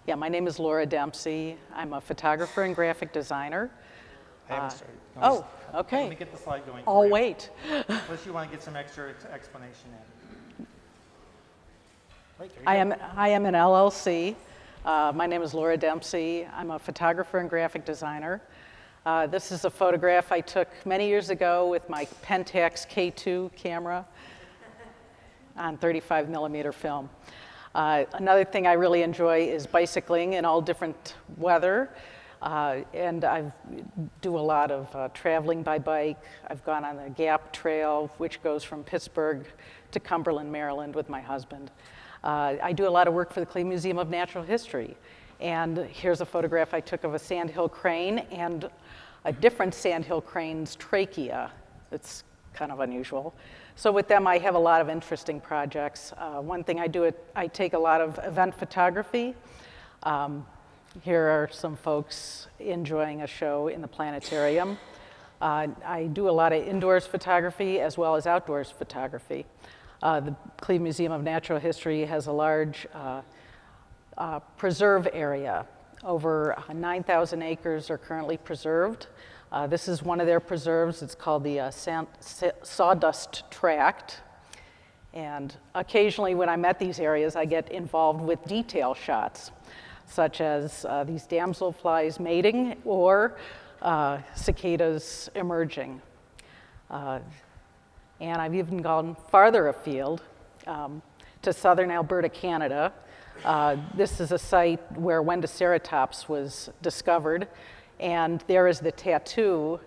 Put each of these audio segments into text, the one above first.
Yeah, my name is Laura Dempsey. I'm a photographer and graphic designer. I haven't started. Oh, okay. Let me get the slide going. I'll wait. Unless you want to get some extra explanation in. Right, there you I am an LLC. My name is Laura Dempsey. I'm a photographer and graphic designer. This is a photograph I took many years ago with my Pentax K2 camera on 35 millimeter film. Another thing I really enjoy is bicycling in all different weather. And I do a lot of traveling by bike. I've gone on the Gap Trail, which goes from Pittsburgh to Cumberland, Maryland with my husband. I do a lot of work for the Cleveland Museum of Natural History. And here's a photograph I took of a sandhill crane and a different sandhill crane's trachea. It's kind of unusual. So with them, I have a lot of interesting projects. One thing I do, I take a lot of event photography. Here are some folks enjoying a show in the planetarium. I do a lot of indoors photography as well as outdoors photography. The Cleveland Museum of Natural History has a large preserve area. Over 9,000 acres are currently preserved. This is one of their preserves. It's called the Sawdust Tract. And occasionally when I'm at these areas, I get involved with detail shots, such as these damselflies mating or cicadas emerging. And I've even gone farther afield to southern Alberta, Canada. This is a site where Wendoceratops was discovered, and there is the tattoo.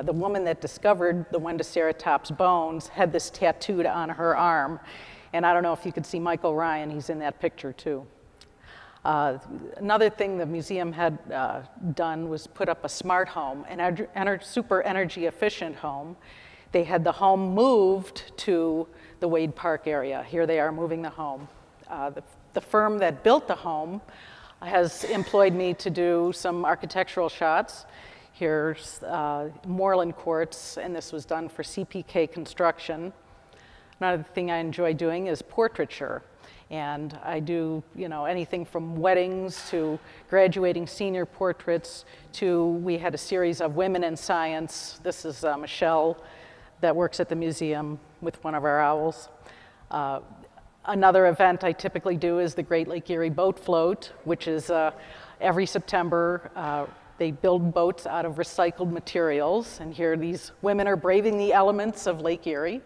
The woman that discovered the Wendoceratops bones had this tattooed on her arm, and I don't know if you could see Michael Ryan, he's in that picture too. Another thing the museum had done was put up a smart home, an super energy efficient home. They had the home moved to the Wade Park area. Here they are moving the home. The firm that built the home has employed me to do some architectural shots. Here's Moreland Courts, and this was done for CPK Construction. Another thing I enjoy doing is portraiture. And I do, anything from weddings to graduating senior portraits to, we had a series of women in science. This is Michelle that works at the museum with one of our owls. Another event I typically do is the Great Lake Erie Boat Float, which is every September. They build boats out of recycled materials, and here these women are braving the elements of Lake Erie.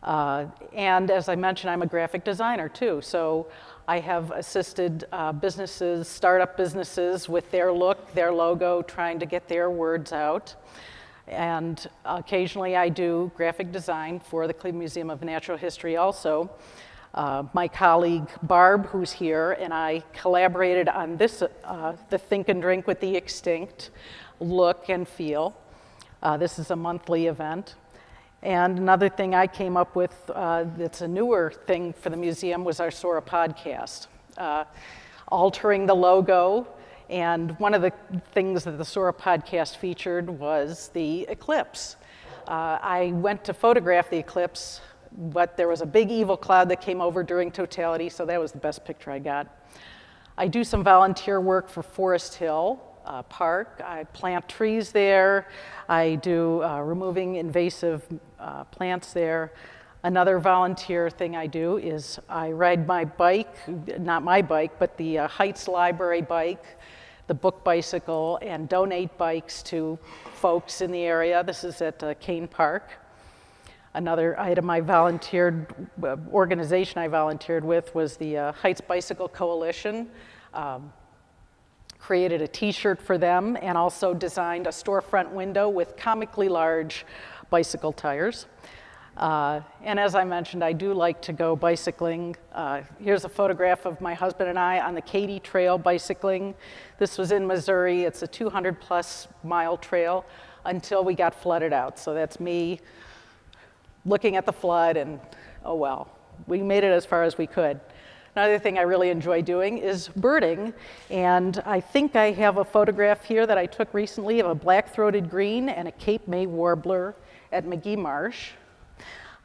And as I mentioned, I'm a graphic designer too, so I have assisted businesses, startup businesses with their look, their logo, trying to get their words out. And occasionally I do graphic design for the Cleveland Museum of Natural History also. My colleague Barb, who's here, and I collaborated on this, the Think and Drink with the Extinct look and feel. This is a monthly event. And another thing I came up with that's a newer thing for the museum was our Sora podcast, altering the logo. And one of the things that the Sora podcast featured was the eclipse. I went to photograph the eclipse, but there was a big evil cloud that came over during totality, so that was the best picture I got. I do some volunteer work for Forest Hill Park. I plant trees there. I do removing invasive plants there. Another volunteer thing I do is I ride my bike, not my bike, but the Heights Library bike, the book bicycle, and donate bikes to folks in the area. This is at Kane Park. Another item I volunteered, organization I volunteered with was the Heights Bicycle Coalition. Created a t-shirt for them and also designed a storefront window with comically large bicycle tires. And as I mentioned, I do like to go bicycling. Here's a photograph of my husband and I on the Katy Trail bicycling. This was in Missouri. It's a 200+ mile trail until we got flooded out. So that's me looking at the flood and, oh well, we made it as far as we could. Another thing I really enjoy doing is birding, and I think I have a photograph here that I took recently of a black-throated green and a Cape May warbler at McGee Marsh.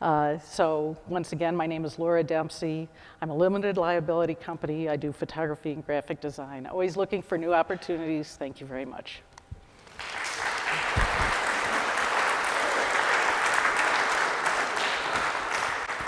So once again, my name is Laura Dempsey. I'm a limited liability company. I do photography and graphic design. Always looking for new opportunities. Thank you very much.